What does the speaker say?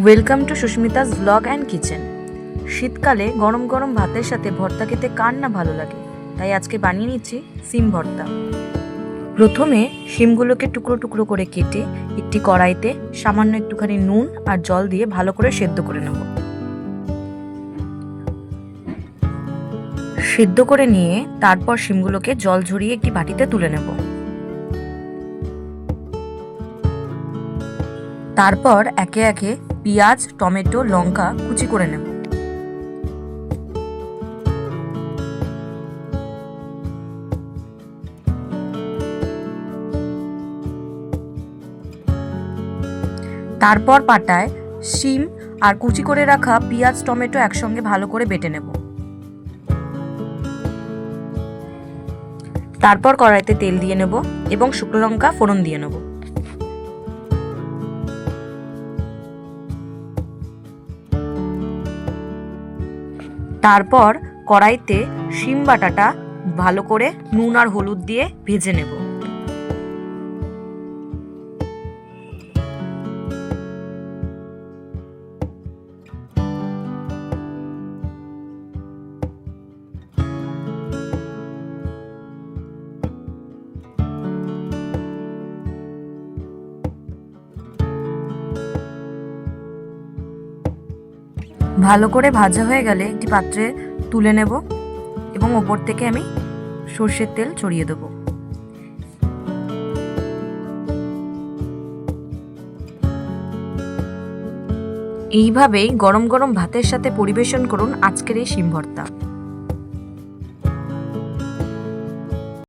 Welcome to Susmita's blog and kitchen. শীতকালে গরম গরম ভাতের সাথে ভর্তা খেতে কার না ভালো লাগে, তাই আজকে বানিয়ে নিচ্ছি শিম ভর্তা। প্রথমে শিমগুলোকে টুকরো টুকরো করে কেটে একটি কড়াইতে সামান্য একটুখানি নুন আর জল দিয়ে ভালো করে সেদ্ধ করে নেব। সেদ্ধ করে নিয়ে তারপর শিমগুলোকে জল ঝরিয়ে একটি বাটিতে তুলে নেব। তারপর একে একে পেঁয়াজ, টমেটো, লঙ্কা কুচি করে নেব। তারপর পাটায় শিম আর কুচি করে রাখা পেঁয়াজ, টমেটো একসঙ্গে ভালো করে বেটে নেব। তারপর কড়াইতে তেল দিয়ে নেব এবং শুকনো লঙ্কা ফোড়ন দিয়ে নেব। তারপর কড়াইতে শিম বাটাটা ভালো করে নুন আর হলুদ দিয়ে ভেজে নেব। ভালো করে ভাজা হয়ে গেলে একটি পাত্রে তুলে নেব এবং ওপর থেকে আমি সর্ষের তেল ছড়িয়ে দেব। এইভাবেই গরম গরম ভাতের সাথে পরিবেশন করুন আজকের এই শিম ভর্তা।